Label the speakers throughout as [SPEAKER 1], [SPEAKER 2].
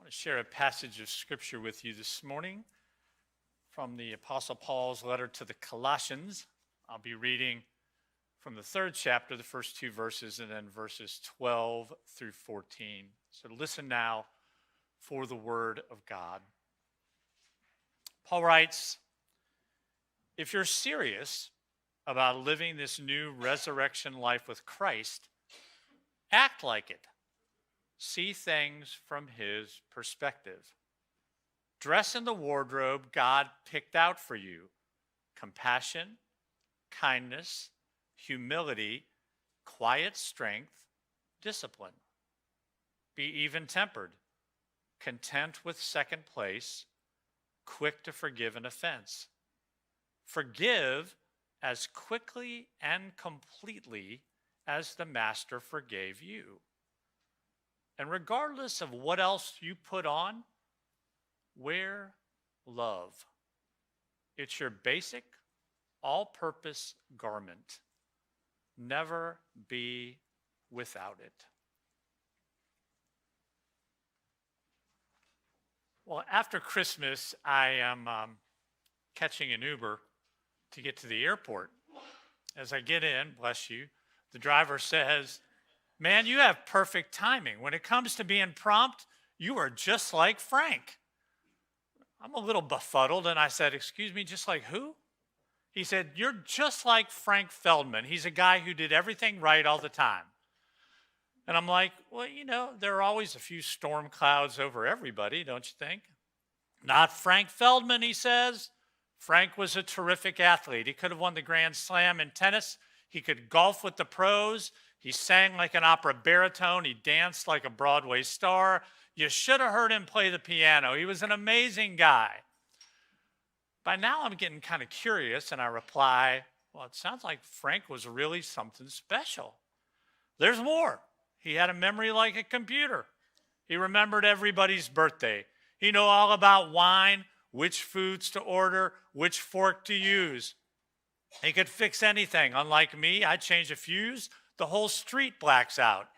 [SPEAKER 1] want to share a passage of scripture with you this morning from the Apostle Paul's letter to the Colossians. I'll be reading from the 3rd chapter, the first 2 verses, and then verses 12 through 14. So listen now for the word of God. Paul writes, "If you're serious about living this new resurrection life with Christ, act like it. See things from his perspective. Dress in the wardrobe God picked out for you: compassion, kindness, humility, quiet strength, discipline. Be even-tempered, content with second place, quick to forgive an offense. Forgive as quickly and completely as the Master forgave you. And regardless of what else you put on, wear love. It's your basic, all-purpose garment. Never be without it." Well, after Christmas, I am catching an Uber to get to the airport. As I get in, bless you, the driver says, "Man, you have perfect timing. When it comes to being prompt, you are just like Frank." I'm a little befuddled, and I said, "Excuse me, just like who?" He said, "You're just like Frank Feldman. He's a guy who did everything right all the time." And I'm like, well, there are always a few storm clouds over everybody, don't you think? "Not Frank Feldman," he says. "Frank was a terrific athlete. He could have won the Grand Slam in tennis. He could golf with the pros. He sang like an opera baritone. He danced like a Broadway star. You should have heard him play the piano. He was an amazing guy." By now, I'm getting kind of curious, and I reply, "Well, it sounds like Frank was really something special. There's more. He had a memory like a computer. He remembered everybody's birthday. He knew all about wine, which foods to order, which fork to use. He could fix anything. Unlike me, I change a fuse, the whole street blacks out.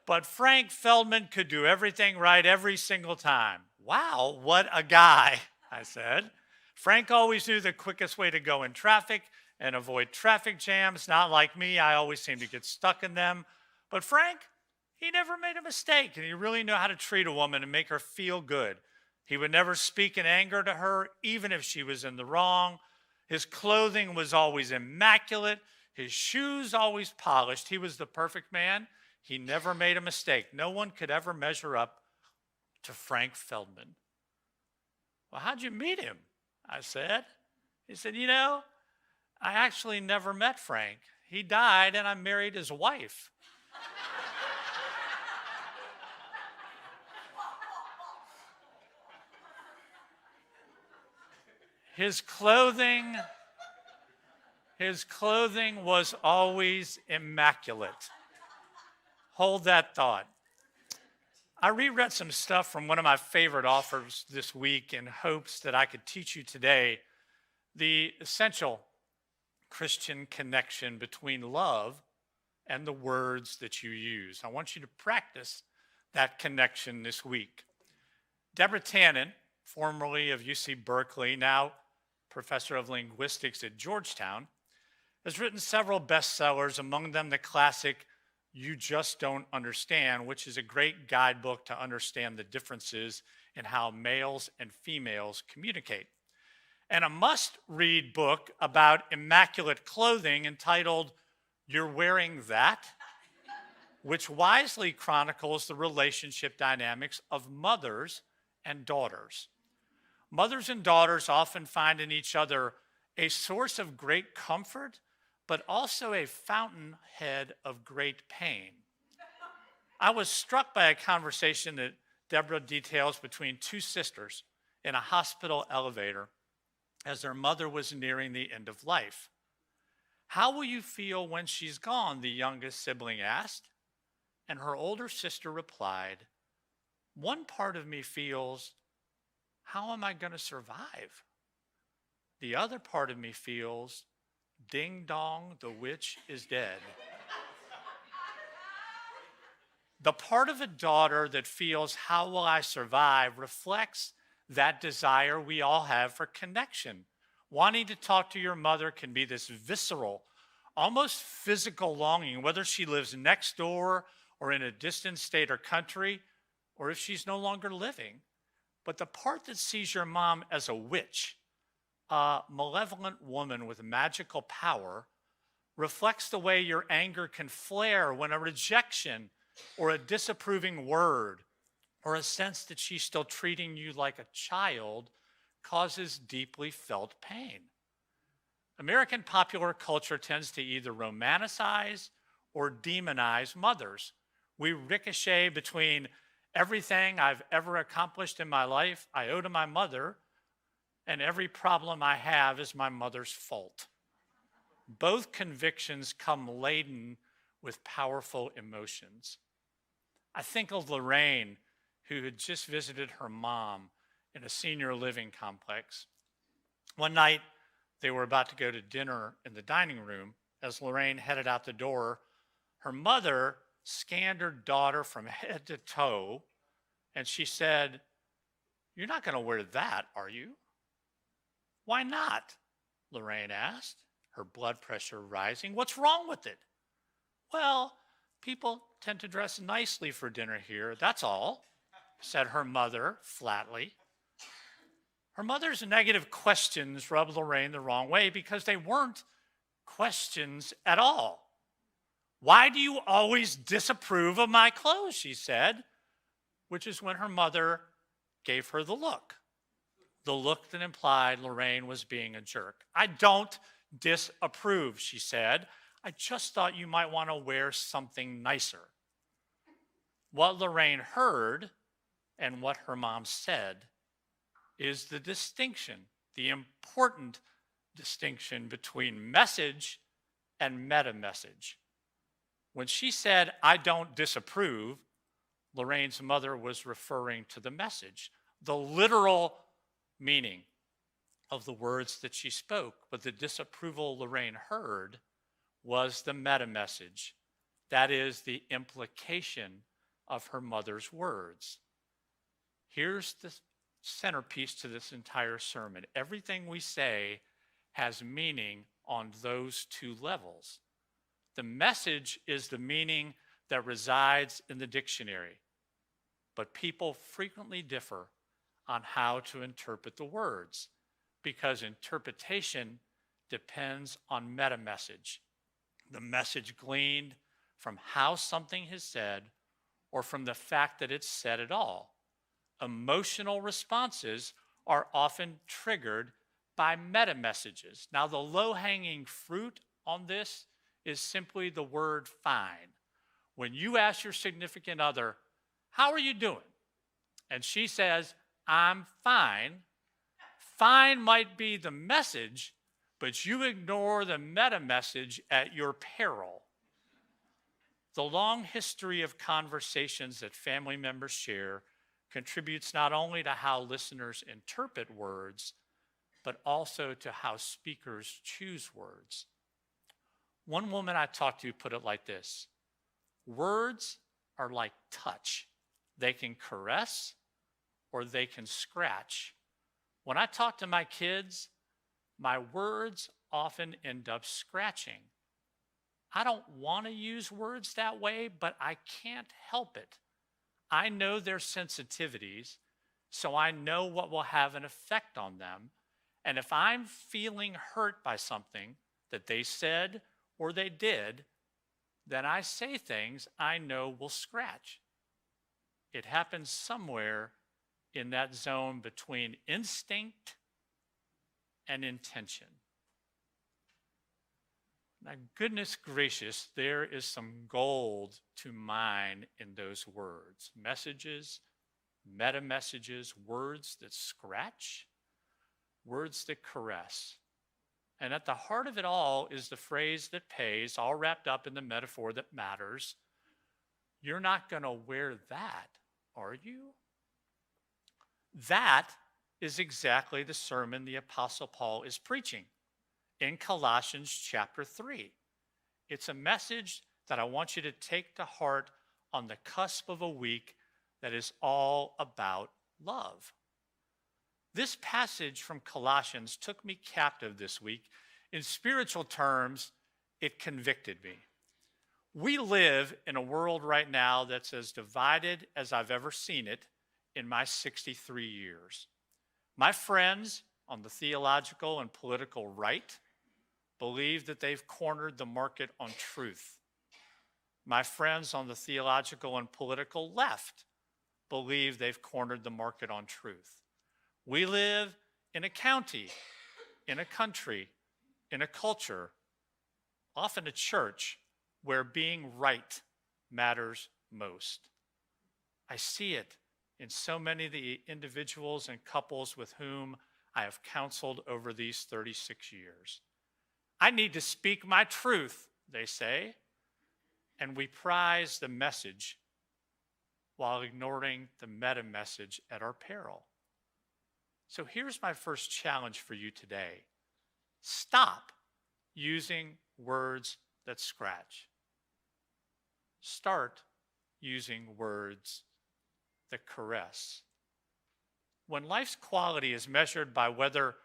[SPEAKER 1] But Frank Feldman could do everything right every single time." "Wow, what a guy," I said. "Frank always knew the quickest way to go in traffic and avoid traffic jams. Not like me, I always seem to get stuck in them. But Frank, he never made a mistake, and he really knew how to treat a woman and make her feel good. He would never speak in anger to her, even if she was in the wrong. His clothing was always immaculate. His shoes always polished. He was the perfect man. He never made a mistake. No one could ever measure up to Frank Feldman." "Well, how'd you meet him?" I said. He said, I actually never met Frank. He died, and I married his wife." His clothing was always immaculate. Hold that thought. I reread some stuff from one of my favorite authors this week in hopes that I could teach you today the essential Christian connection between love and the words that you use. I want you to practice that connection this week. Deborah Tannen, formerly of UC Berkeley, now professor of linguistics at Georgetown, has written several bestsellers, among them the classic "You Just Don't Understand," which is a great guidebook to understand the differences in how males and females communicate. And a must-read book about immaculate clothing entitled "You're Wearing That?", which wisely chronicles the relationship dynamics of mothers and daughters. Mothers and daughters often find in each other a source of great comfort, but also a fountainhead of great pain. I was struck by a conversation that Deborah details between two sisters in a hospital elevator as their mother was nearing the end of life. "How will you feel when she's gone?" the youngest sibling asked. And her older sister replied, "One part of me feels, how am I going to survive? The other part of me feels, ding dong, the witch is dead." The part of a daughter that feels, how will I survive, reflects that desire we all have for connection. Wanting to talk to your mother can be this visceral, almost physical longing, whether she lives next door or in a distant state or country, or if she's no longer living. But the part that sees your mom as a witch, a malevolent woman with magical power, reflects the way your anger can flare when a rejection or a disapproving word or a sense that she's still treating you like a child causes deeply felt pain. American popular culture tends to either romanticize or demonize mothers. We ricochet between everything I've ever accomplished in my life I owe to my mother, and every problem I have is my mother's fault. Both convictions come laden with powerful emotions. I think of Lorraine, who had just visited her mom in a senior living complex. One night, they were about to go to dinner in the dining room. As Lorraine headed out the door, her mother scanned her daughter from head to toe, and she said, "You're not going to wear that, are you?" "Why not?" Lorraine asked, her blood pressure rising. "What's wrong with it?" "Well, people tend to dress nicely for dinner here, that's all," said her mother flatly. Her mother's negative questions rubbed Lorraine the wrong way because they weren't questions at all. "Why do you always disapprove of my clothes?" she said, which is when her mother gave her the look that implied Lorraine was being a jerk. "I don't disapprove," she said. "I just thought you might want to wear something nicer." What Lorraine heard and what her mom said is the distinction, the important distinction between message and meta message. When she said, "I don't disapprove," Lorraine's mother was referring to the message, the literal meaning of the words that she spoke. But the disapproval Lorraine heard was the meta message. That is the implication of her mother's words. Here's the centerpiece to this entire sermon. Everything we say has meaning on those two levels. The message is the meaning that resides in the dictionary, but people frequently differ on how to interpret the words because interpretation depends on meta message, the message gleaned from how something is said or from the fact that it's said at all. Emotional responses are often triggered by meta messages. Now, the low-hanging fruit on this is simply the word fine. When you ask your significant other, "How are you doing?" and she says, "I'm fine," fine might be the message, but you ignore the meta message at your peril. The long history of conversations that family members share contributes not only to how listeners interpret words, but also to how speakers choose words. One woman I talked to put it like this: words are like touch. They can caress or they can scratch. When I talk to my kids, my words often end up scratching. I don't want to use words that way, but I can't help it. I know their sensitivities, so I know what will have an effect on them. And if I'm feeling hurt by something that they said or they did, then I say things I know will scratch. It happens somewhere in that zone between instinct and intention. Now, goodness gracious, there is some gold to mine in those words. Messages, meta messages, words that scratch, words that caress. And at the heart of it all is the phrase that pays, all wrapped up in the metaphor that matters. You're not going to wear that, are you? That is exactly the sermon the Apostle Paul is preaching in Colossians chapter 3. It's a message that I want you to take to heart on the cusp of a week that is all about love. This passage from Colossians took me captive this week. In spiritual terms, it convicted me. We live in a world right now that's as divided as I've ever seen it in my 63 years. My friends on the theological and political right believe that they've cornered the market on truth. My friends on the theological and political left believe they've cornered the market on truth. We live in a county, in a country, in a culture, often a church, where being right matters most. I see it in so many of the individuals and couples with whom I have counseled over these 36 years. I need to speak my truth, they say, and we prize the message while ignoring the meta message at our peril. So here's my first challenge for you today. Stop using words that scratch. Start using words that caress. When life's quality is measured by whether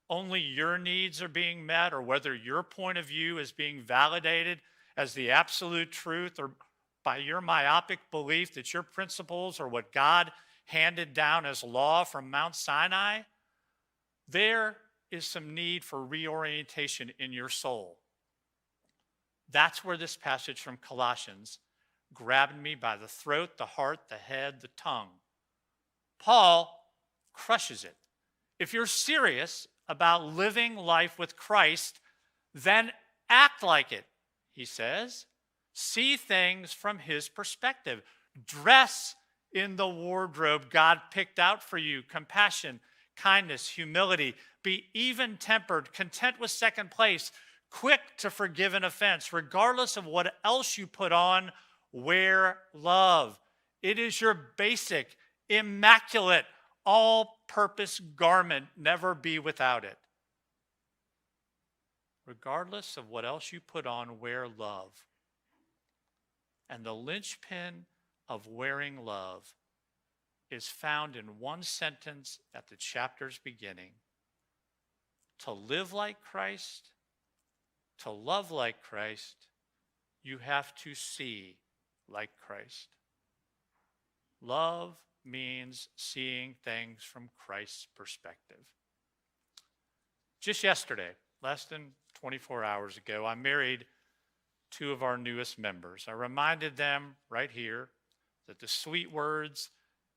[SPEAKER 1] only your needs are being met or whether your point of view is being validated as the absolute truth, or by your myopic belief that your principles are what God handed down as law from Mount Sinai, there is some need for reorientation in your soul. That's where this passage from Colossians grabbed me by the throat, the heart, the head, the tongue. Paul crushes it. If you're serious about living life with Christ, then act like it, he says. See things from his perspective. Dress in the wardrobe God picked out for you: compassion, kindness, humility. Be even-tempered, content with second place, quick to forgive an offense. Regardless of what else you put on, wear love. It is your basic, immaculate, all-purpose garment. Never be without it. Regardless of what else you put on, wear love. And the linchpin of wearing love is found in one sentence at the chapter's beginning. To live like Christ, to love like Christ, you have to see like Christ. Love means seeing things from Christ's perspective. Just yesterday, less than 24 hours ago, I married two of our newest members. I reminded them right here that the sweet words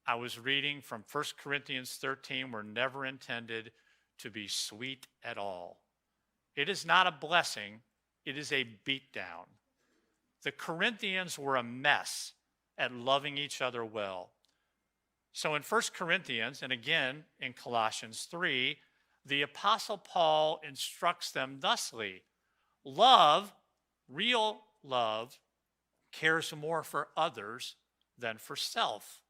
[SPEAKER 1] I was reading from 1 Corinthians 13 were never intended to be sweet at all. It is not a blessing, it is a beatdown. The Corinthians were a mess at loving each other well. So in 1 Corinthians, and again in Colossians 3, the Apostle Paul instructs them thusly: love, real love, cares more for others than for self.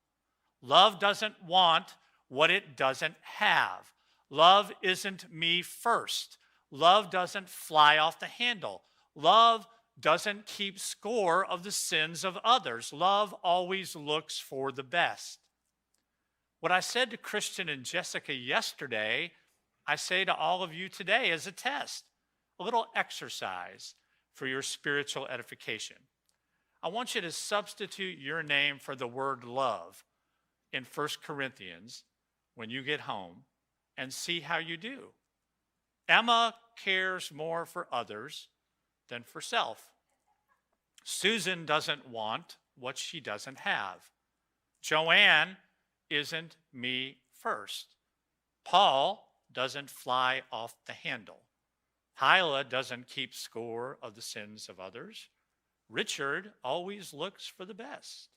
[SPEAKER 1] Love doesn't want what it doesn't have. Love isn't me first. Love doesn't fly off the handle. Love doesn't keep score of the sins of others. Love always looks for the best. What I said to Christian and Jessica yesterday, I say to all of you today as a test, a little exercise for your spiritual edification. I want you to substitute your name for the word love in 1 Corinthians when you get home and see how you do. Emma cares more for others than for self. Susan doesn't want what she doesn't have. Joanne isn't me first. Paul doesn't fly off the handle. Hyla doesn't keep score of the sins of others. Richard always looks for the best.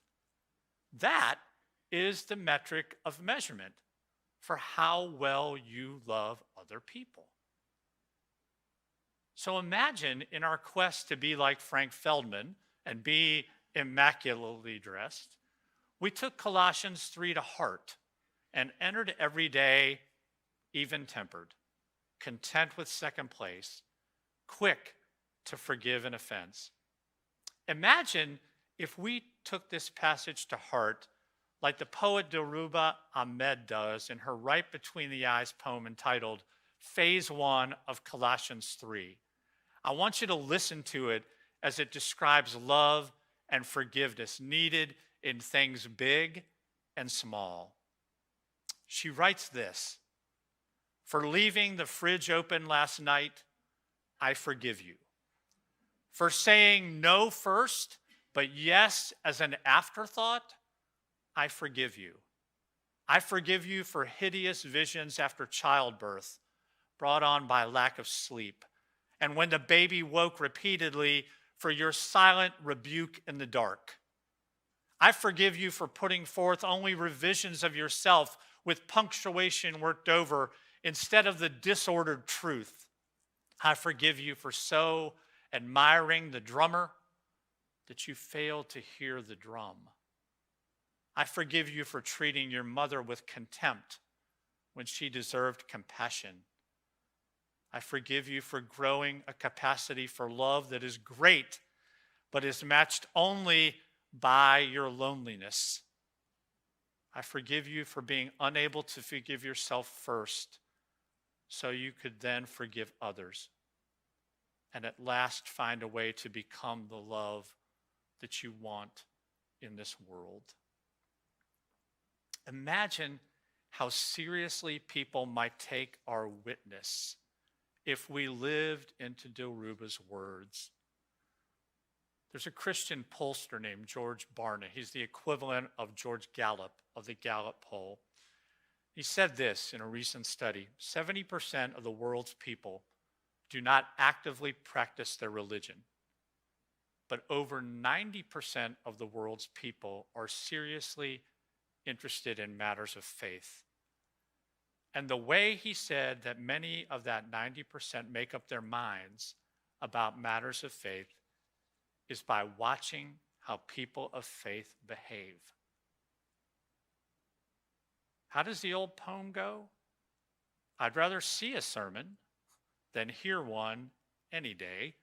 [SPEAKER 1] That is the metric of measurement for how well you love other people. So imagine in our quest to be like Frank Feldman and be immaculately dressed, we took Colossians 3 to heart and entered every day even-tempered, content with second place, quick to forgive an offense. Imagine if we took this passage to heart, like the poet Dilruba Ahmed does in her Right Between the Eyes poem entitled Phase 1 of Colossians 3, I want you to listen to it as it describes love and forgiveness needed in things big and small. She writes this: "For leaving the fridge open last night, I forgive you. For saying no first, but yes as an afterthought, I forgive you. I forgive you for hideous visions after childbirth brought on by lack of sleep, and when the baby woke repeatedly, for your silent rebuke in the dark. I forgive you for putting forth only revisions of yourself with punctuation worked over instead of the disordered truth. I forgive you for so admiring the drummer that you failed to hear the drum. I forgive you for treating your mother with contempt when she deserved compassion. I forgive you for growing a capacity for love that is great, but is matched only by your loneliness. I forgive you for being unable to forgive yourself first, so you could then forgive others, and at last find a way to become the love that you want in this world." Imagine how seriously people might take our witness if we lived into Dilruba's words. There's a Christian pollster named George Barna. He's the equivalent of George Gallup of the Gallup poll. He said this in a recent study: 70% of the world's people do not actively practice their religion, but over 90% of the world's people are seriously interested in matters of faith. And the way he said that many of that 90% make up their minds about matters of faith is by watching how people of faith behave. How does the old poem go? I'd rather see a sermon than hear one any day.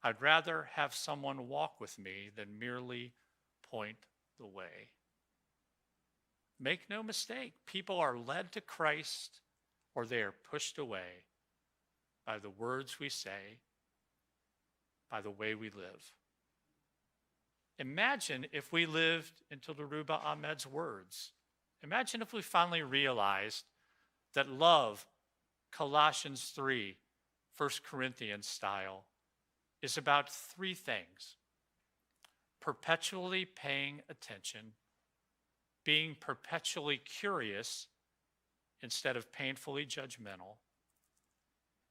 [SPEAKER 1] I'd rather have someone walk with me than merely point the way. Make no mistake, people are led to Christ or they are pushed away by the words we say, by the way we live. Imagine if we lived into Dilruba Ahmed's words. Imagine if we finally realized that love, Colossians 3, 1 Corinthians style, is about three things: perpetually paying attention, being perpetually curious instead of painfully judgmental,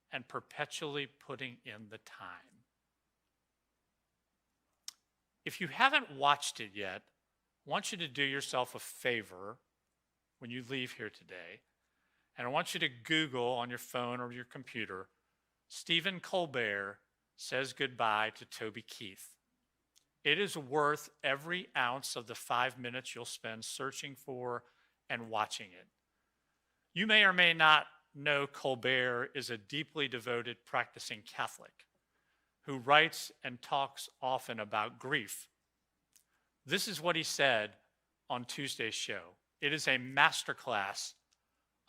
[SPEAKER 1] and perpetually putting in the time. If you haven't watched it yet, I want you to do yourself a favor when you leave here today, and I want you to Google on your phone or your computer, Stephen Colbert says goodbye to Toby Keith. It is worth every ounce of the 5 minutes you'll spend searching for and watching it. You may or may not know Colbert is a deeply devoted practicing Catholic who writes and talks often about grief. This is what he said on Tuesday's show. It is a masterclass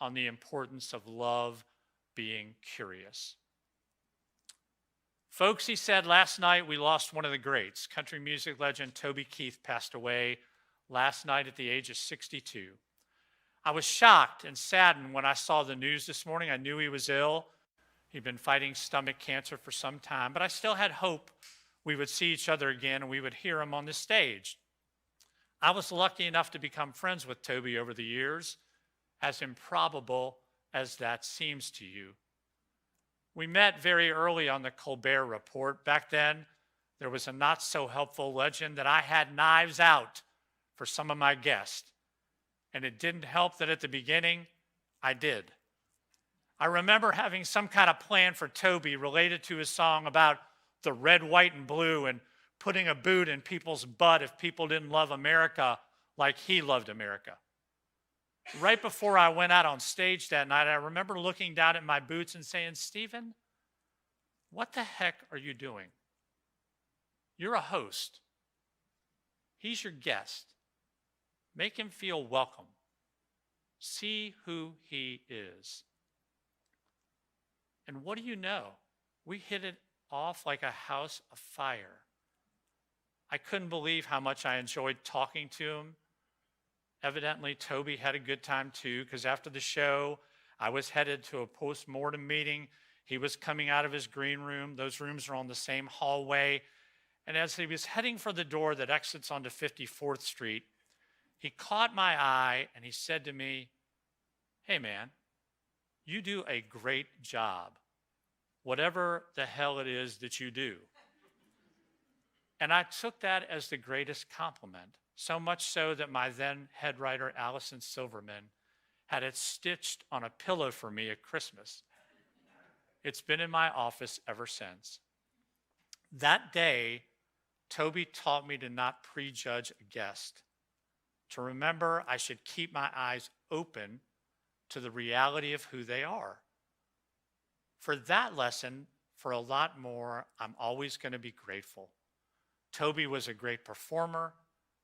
[SPEAKER 1] on the importance of love being curious. Folks, he said, last night we lost one of the greats. Country music legend Toby Keith passed away last night at the age of 62. I was shocked and saddened when I saw the news this morning. I knew he was ill. He'd been fighting stomach cancer for some time, but I still had hope we would see each other again and we would hear him on the stage. I was lucky enough to become friends with Toby over the years, as improbable as that seems to you. We met very early on the Colbert Report. Back then, there was a not-so-helpful legend that I had knives out for some of my guests. And it didn't help that at the beginning, I did. I remember having some kind of plan for Toby related to his song about the red, white, and blue and putting a boot in people's butt if people didn't love America like he loved America. Right before I went out on stage that night, I remember looking down at my boots and saying, Stephen, what the heck are you doing? You're a host. He's your guest. Make him feel welcome. See who he is. And what do you know? We hit it off like a house of fire. I couldn't believe how much I enjoyed talking to him. Evidently, Toby had a good time too, because after the show, I was headed to a post-mortem meeting. He was coming out of his green room. Those rooms are on the same hallway. And as he was heading for the door that exits onto 54th Street, he caught my eye and he said to me, "Hey man, you do a great job, whatever the hell it is that you do." And I took that as the greatest compliment, so much so that my then head writer, Allison Silverman, had it stitched on a pillow for me at Christmas. It's been in my office ever since. That day, Toby taught me to not prejudge a guest, to remember I should keep my eyes open to the reality of who they are. For that lesson, for a lot more, I'm always going to be grateful. Toby was a great performer,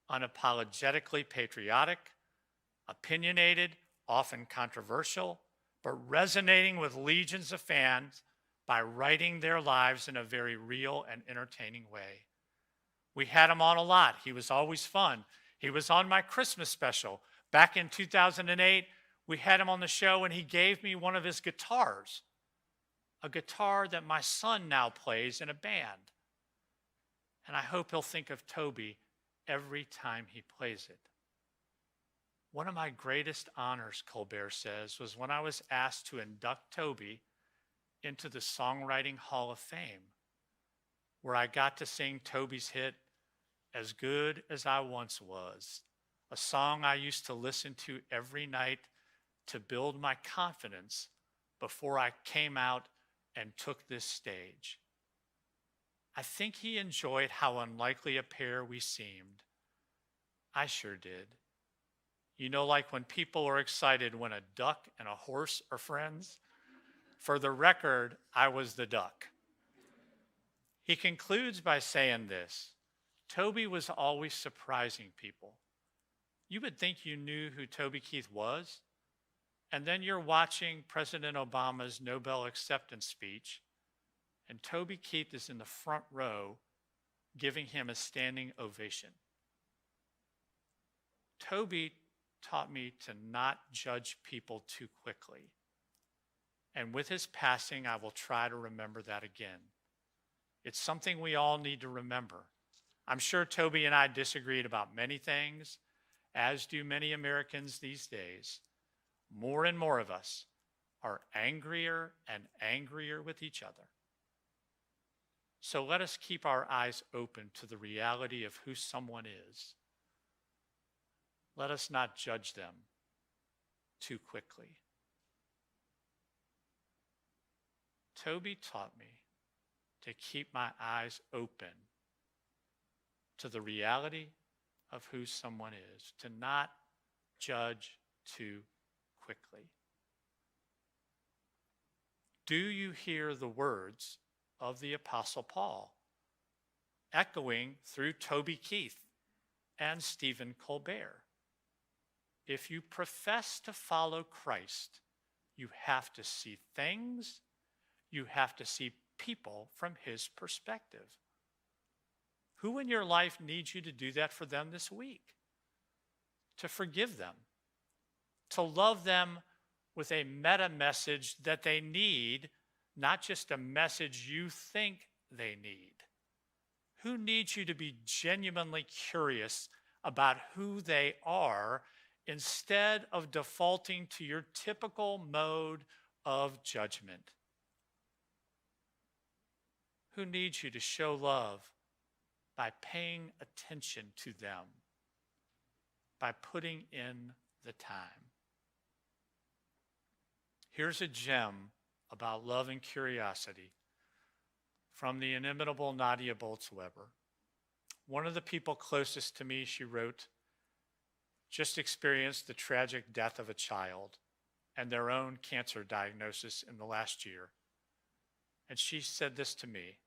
[SPEAKER 1] unapologetically patriotic, opinionated, often controversial, but resonating with legions of fans by writing their lives in a very real and entertaining way. We had him on a lot. He was always fun. He was on my Christmas special. Back in 2008, we had him on the show and he gave me one of his guitars, a guitar that my son now plays in a band. And I hope he'll think of Toby every time he plays it. One of my greatest honors, Colbert says, was when I was asked to induct Toby into the Songwriting Hall of Fame, where I got to sing Toby's hit, "As Good as I Once Was," a song I used to listen to every night to build my confidence before I came out and took this stage. I think he enjoyed how unlikely a pair we seemed. I sure did. You know, like when people are excited when a duck and a horse are friends? For the record, I was the duck. He concludes by saying this: Toby was always surprising people. You would think you knew who Toby Keith was, and then you're watching President Obama's Nobel acceptance speech, and Toby Keith is in the front row giving him a standing ovation. Toby taught me to not judge people too quickly. And with his passing, I will try to remember that again. It's something we all need to remember. I'm sure Toby and I disagreed about many things, as do many Americans these days. More and more of us are angrier and angrier with each other. So let us keep our eyes open to the reality of who someone is. Let us not judge them too quickly. Toby taught me to keep my eyes open to the reality of who someone is, to not judge too quickly. Do you hear the words of the Apostle Paul, echoing through Toby Keith and Stephen Colbert? If you profess to follow Christ, you have to see things, you have to see people from his perspective. Who in your life needs you to do that for them this week? To forgive them, to love them with a meta message that they need, not just a message you think they need. Who needs you to be genuinely curious about who they are instead of defaulting to your typical mode of judgment? Who needs you to show love by paying attention to them, by putting in the time? Here's a gem about love and curiosity from the inimitable Nadia Bolz-Weber. One of the people closest to me, she wrote, just experienced the tragic death of a child and their own cancer diagnosis in the last year. And she said this to me: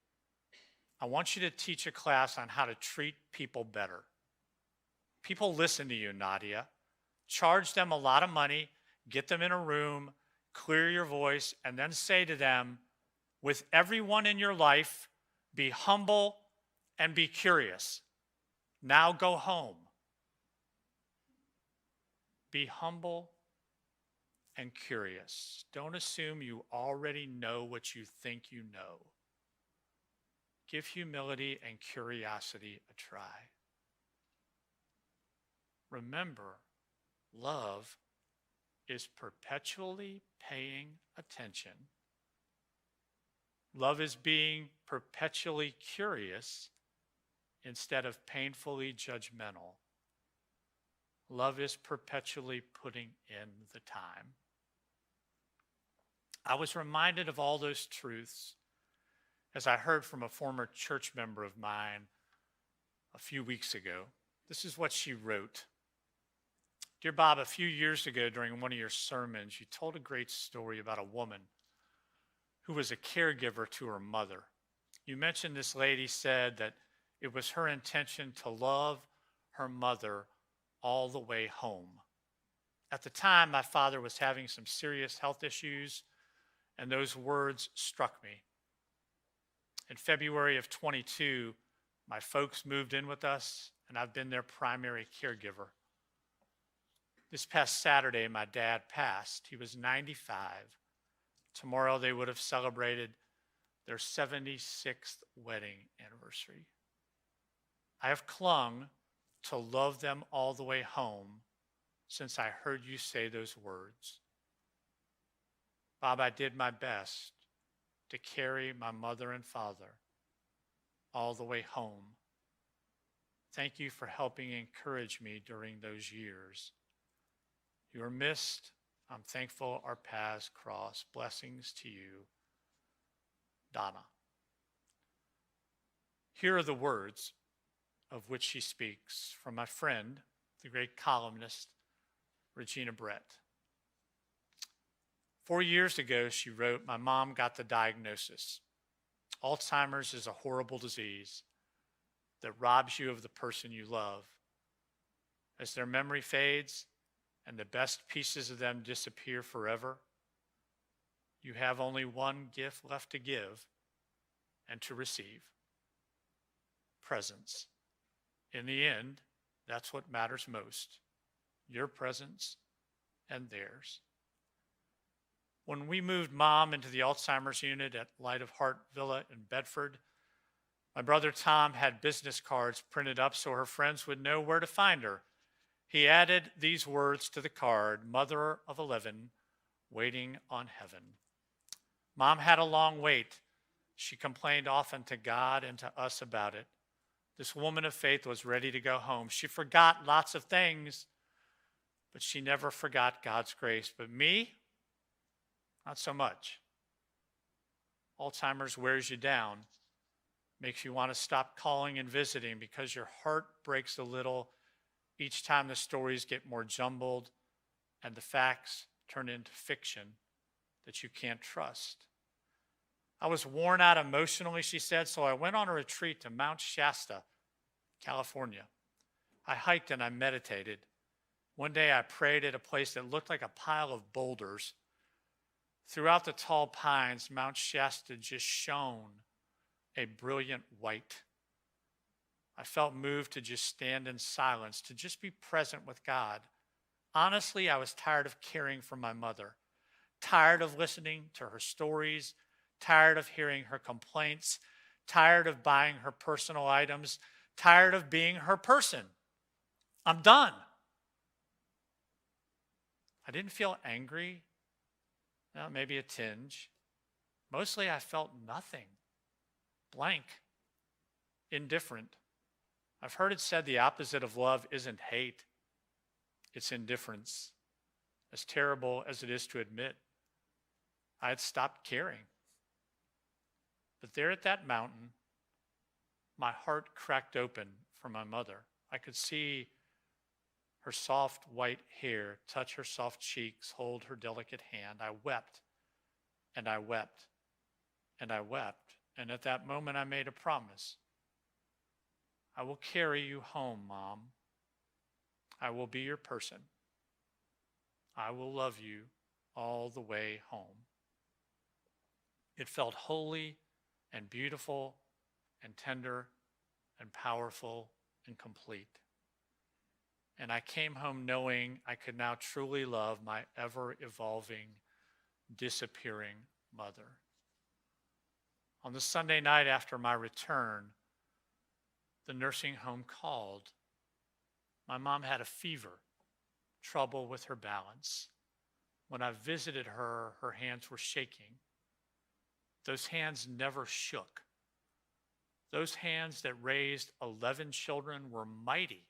[SPEAKER 1] I want you to teach a class on how to treat people better. People listen to you, Nadia. Charge them a lot of money, get them in a room, clear your voice, and then say to them, with everyone in your life, be humble and be curious. Now go home. Be humble and curious. Don't assume you already know what you think you know. Give humility and curiosity a try. Remember, love is perpetually paying attention. Love is being perpetually curious instead of painfully judgmental. Love is perpetually putting in the time. I was reminded of all those truths as I heard from a former church member of mine a few weeks ago. This is what she wrote. Dear Bob, a few years ago during one of your sermons, you told a great story about a woman who was a caregiver to her mother. You mentioned this lady said that it was her intention to love her mother all the way home. At the time, my father was having some serious health issues, and those words struck me. In February of 22, my folks moved in with us, and I've been their primary caregiver. This past Saturday, my dad passed. He was 95. Tomorrow, they would have celebrated their 76th wedding anniversary. I have clung to love them all the way home since I heard you say those words. Bob, I did my best to carry my mother and father all the way home. Thank you for helping encourage me during those years. You are missed. I'm thankful our paths cross. Blessings to you, Donna. Here are the words of which she speaks from my friend, the great columnist, Regina Brett. 4 years ago, she wrote, my mom got the diagnosis. Alzheimer's is a horrible disease that robs you of the person you love. As their memory fades and the best pieces of them disappear forever, you have only one gift left to give and to receive: presence. In the end, that's what matters most, your presence and theirs. When we moved Mom into the Alzheimer's unit at Light of Heart Villa in Bedford, my brother Tom had business cards printed up so her friends would know where to find her. He added these words to the card: mother of 11, waiting on heaven. Mom had a long wait. She complained often to God and to us about it. This woman of faith was ready to go home. She forgot lots of things, but she never forgot God's grace. But me, not so much. Alzheimer's wears you down, makes you want to stop calling and visiting because your heart breaks a little each time the stories get more jumbled and the facts turn into fiction that you can't trust. I was worn out emotionally, she said, so I went on a retreat to Mount Shasta, California. I hiked and I meditated. One day I prayed at a place that looked like a pile of boulders. Throughout the tall pines, Mount Shasta just shone a brilliant white. I felt moved to just stand in silence, to just be present with God. Honestly, I was tired of caring for my mother, tired of listening to her stories, tired of hearing her complaints, tired of buying her personal items, tired of being her person. I'm done. I didn't feel angry. No, maybe a tinge. Mostly I felt nothing. Blank. Indifferent. I've heard it said the opposite of love isn't hate. It's indifference. As terrible as it is to admit, I had stopped caring. But there at that mountain, my heart cracked open for my mother. I could see her soft white hair touch her soft cheeks, hold her delicate hand. I wept, and I wept, and I wept. And at that moment, I made a promise. I will carry you home, Mom. I will be your person. I will love you all the way home. It felt holy and beautiful and tender and powerful and complete. And I came home knowing I could now truly love my ever-evolving, disappearing mother. On the Sunday night after my return, the nursing home called. My mom had a fever, trouble with her balance. When I visited her, her hands were shaking. Those hands never shook. Those hands that raised 11 children were mighty,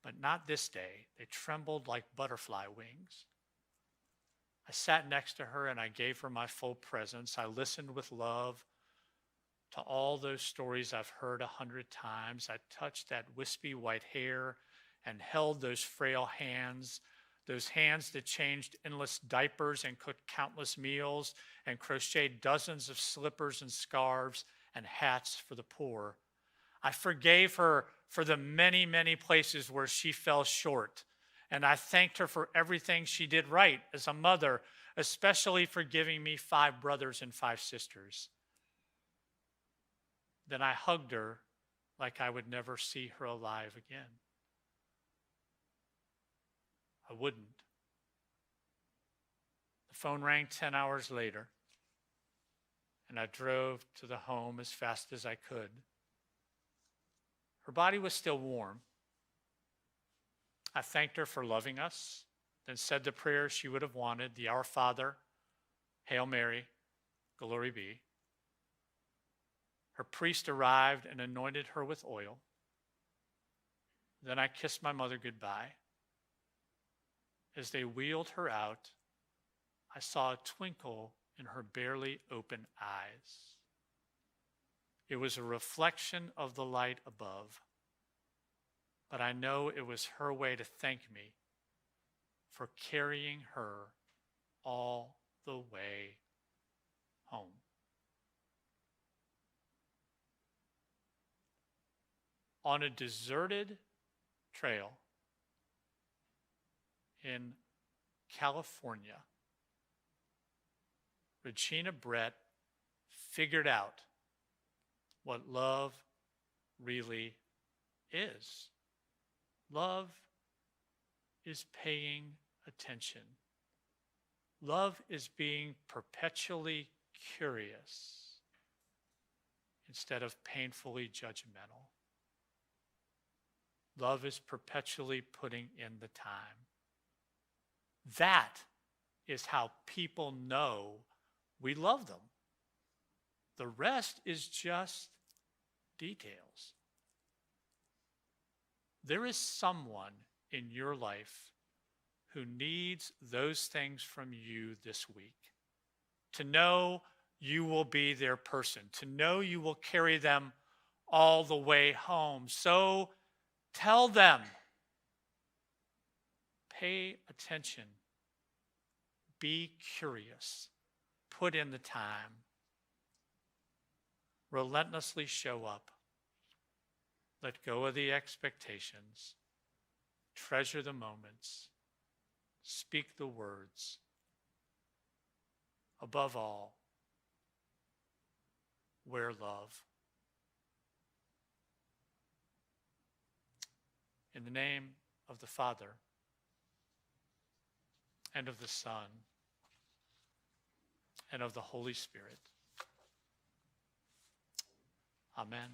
[SPEAKER 1] but not this day. They trembled like butterfly wings. I sat next to her and I gave her my full presence. I listened with love to all those stories I've heard 100 times. I touched that wispy white hair and held those frail hands, those hands that changed endless diapers and cooked countless meals and crocheted dozens of slippers and scarves and hats for the poor. I forgave her for the many, many places where she fell short. And I thanked her for everything she did right as a mother, especially for giving me 5 brothers and 5 sisters. Then I hugged her like I would never see her alive again. I wouldn't. The phone rang 10 hours later, and I drove to the home as fast as I could. Her body was still warm. I thanked her for loving us, then said the prayer she would have wanted, the Our Father, Hail Mary, Glory be. Her priest arrived and anointed her with oil. Then I kissed my mother goodbye. As they wheeled her out, I saw a twinkle in her barely open eyes. It was a reflection of the light above, but I know it was her way to thank me for carrying her all the way home. On a deserted trail in California, Regina Brett figured out what love really is. Love is paying attention. Love is being perpetually curious instead of painfully judgmental. Love is perpetually putting in the time. That is how people know we love them. The rest is just details. There is someone in your life who needs those things from you this week. To know you will be their person. To know you will carry them all the way home. So tell them. Pay attention. Be curious. Put in the time. Relentlessly show up. Let go of the expectations. Treasure the moments. Speak the words. Above all, wear love. In the name of the Father, and of the Son, and of the Holy Spirit. Amen.